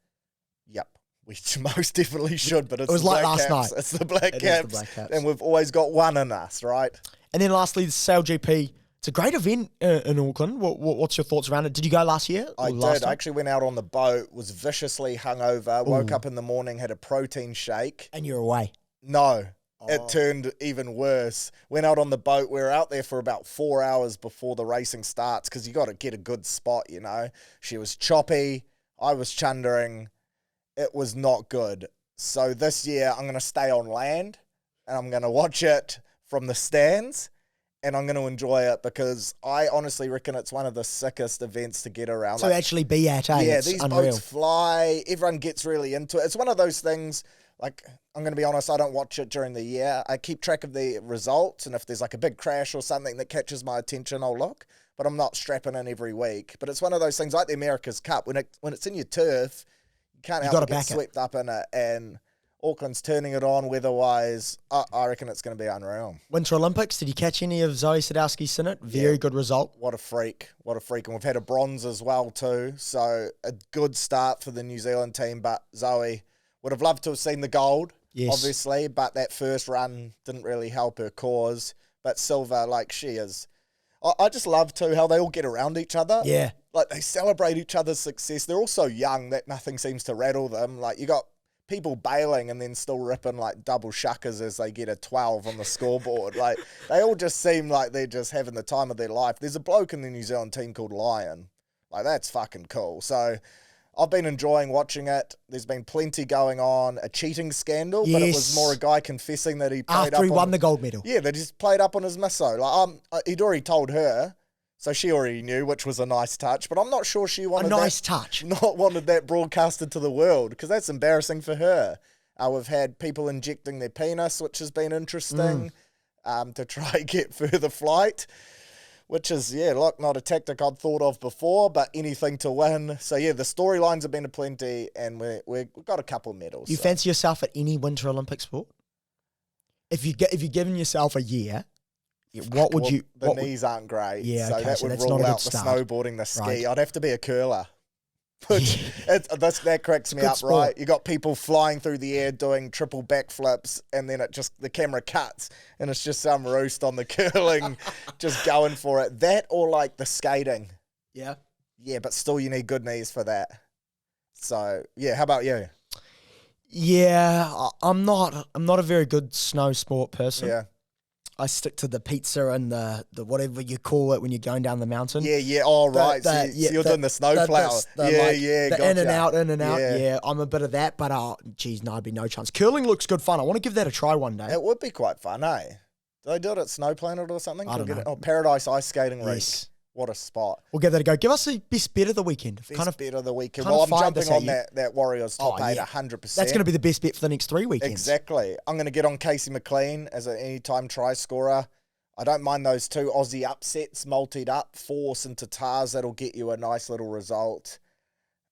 Yep. We most definitely should, but it was like last night. It's the Black Caps, and we've always got one in us, right? And then lastly, the Sail GP. It's a great event in Auckland. What's your thoughts around it? Did you go last year? I did. I actually went out on the boat, was viciously hungover, woke up in the morning, had a protein shake. And you're away? No. It turned even worse. Went out on the boat. We were out there for about 4 hours before the racing starts because you got to get a good spot, you know. She was choppy. I was chundering. It was not good. So this year I'm going to stay on land and I'm going to watch it from the stands. And I'm going to enjoy it because I honestly reckon it's one of the sickest events to get around. So actually be at, eh? Yeah, it's these unreal. boats fly. Everyone gets really into it. It's one of those things, like, I'm going to be honest, I don't watch it during the year. I keep track of the results, and if there's like a big crash or something that catches my attention, I'll look. But I'm not strapping in every week. But it's one of those things like the America's Cup. When it's in your turf, you can't help but get swept up in it. And Auckland's turning it on weather-wise. I reckon it's going to be unreal. Winter Olympics, did you catch any of Zoe Sadowski's in it? Very good result. What a freak. What a freak. And we've had a bronze as well too. So a good start for the New Zealand team. But Zoe would have loved to have seen the gold, obviously. But that first run didn't really help her cause. But Silva, like she is. I just love too how they all get around each other. Yeah. Like they celebrate each other's success. They're all so young that nothing seems to rattle them. Like you got people bailing and then still ripping like double shuckers as they get a 12 on the scoreboard. Like they all just seem like they're just having the time of their life. There's a bloke in the New Zealand team called Lion. Like that's fucking cool. So I've been enjoying watching it. There's been plenty going on. A cheating scandal, but it was more a guy confessing that he played after he won the gold medal. Yeah, that he's played up on his misso. Like he'd already told her. So she already knew, which was a nice touch. But I'm not sure she wanted not wanted that broadcasted to the world because that's embarrassing for her. We've had people injecting their penis, which has been interesting to try and get further flight, which is, not a tactic I'd thought of before, but anything to win. So, the storylines have been aplenty and we've got a couple of medals. You fancy yourself at any Winter Olympic sport? If you're given yourself a year... What would you... The knees aren't great. Yeah, so that would rule out the snowboarding, the ski. Right. I'd have to be a curler. Which that cracks me up, right? You got people flying through the air doing triple backflips and then the camera cuts and it's just some roost on the curling just going for it. That or like the skating. Yeah. Yeah, but still you need good knees for that. So, how about you? Yeah, I'm not a very good snow sport person. Yeah. I stick to the pizza and the whatever you call it when you're going down the mountain. Yeah. Oh, right. So you're doing the snowplow. The Gotcha. in and out. Yeah, I'm a bit of that, but geez, no, I'd be no chance. Curling looks good fun. I want to give that a try one day. It would be quite fun, eh? Do they do it at Snow Planet or something? I don't know. Paradise Ice Skating Rink. Yes. What a spot. We'll give that a go. Give us the best bet of the weekend. Best bet of the weekend. Kind Well, of I'm fired jumping this on at that Warriors top 8 yeah. 100%. That's going to be the best bet for the next 3 weekends. Exactly. I'm going to get on Casey McLean as an anytime try scorer. I don't mind those 2 Aussie upsets, multied up, Force and Tatars. That'll get you a nice little result.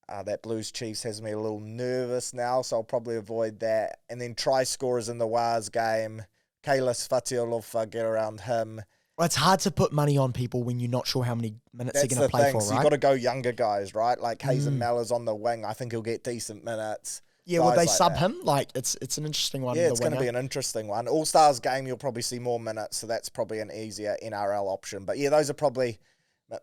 That Blues Chiefs has me a little nervous now, so I'll probably avoid that. And then try scorers in the Wars game. Kalis Fatiolofa, get around him. Well, it's hard to put money on people when you're not sure how many minutes they're going to play for, so right? You've got to go younger guys, right? Like Hazen Mellor's on the wing. I think he'll get decent minutes. Yeah, would they sub him? Like, it's an interesting one. Yeah, it's going to be an interesting one. All Stars game, you'll probably see more minutes, so that's probably an easier NRL option. But yeah, those are probably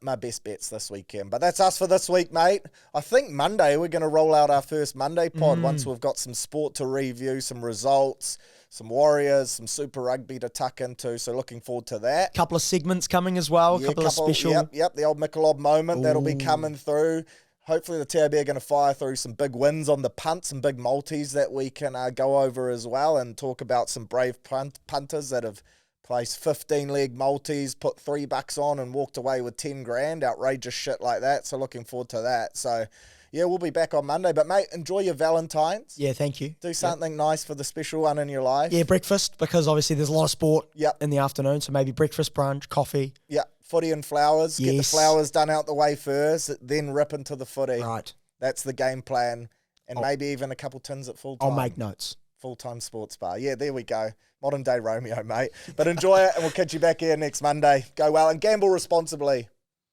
my best bets this weekend. But that's us for this week, mate. I think Monday, we're going to roll out our first Monday pod once we've got some sport to review, some results, some Warriors, some Super Rugby to tuck into. So looking forward to that. Couple of segments coming as well. A couple of special. Yep, the old Michelob moment. That'll be coming through. Hopefully the TAB are going to fire through some big wins on the punt, some big multis that we can go over as well and talk about some brave punters that have placed 15-leg multis, put $3 on and walked away with 10 grand. Outrageous shit like that. So looking forward to that. So yeah, we'll be back on Monday. But mate, enjoy your Valentines. Yeah, thank you. Do something nice for the special one in your life. Yeah, breakfast, because obviously there's a lot of sport in the afternoon. So maybe breakfast, brunch, coffee. Yeah. Footy and flowers. Yes. Get the flowers done out the way first, then rip into the footy. Right. That's the game plan. And maybe even a couple tins at full time. I'll make notes. Full-time sports bar. Yeah, there we go. Modern day Romeo, mate. But enjoy it, and we'll catch you back here next Monday. Go well and gamble responsibly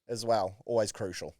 as well. Always crucial.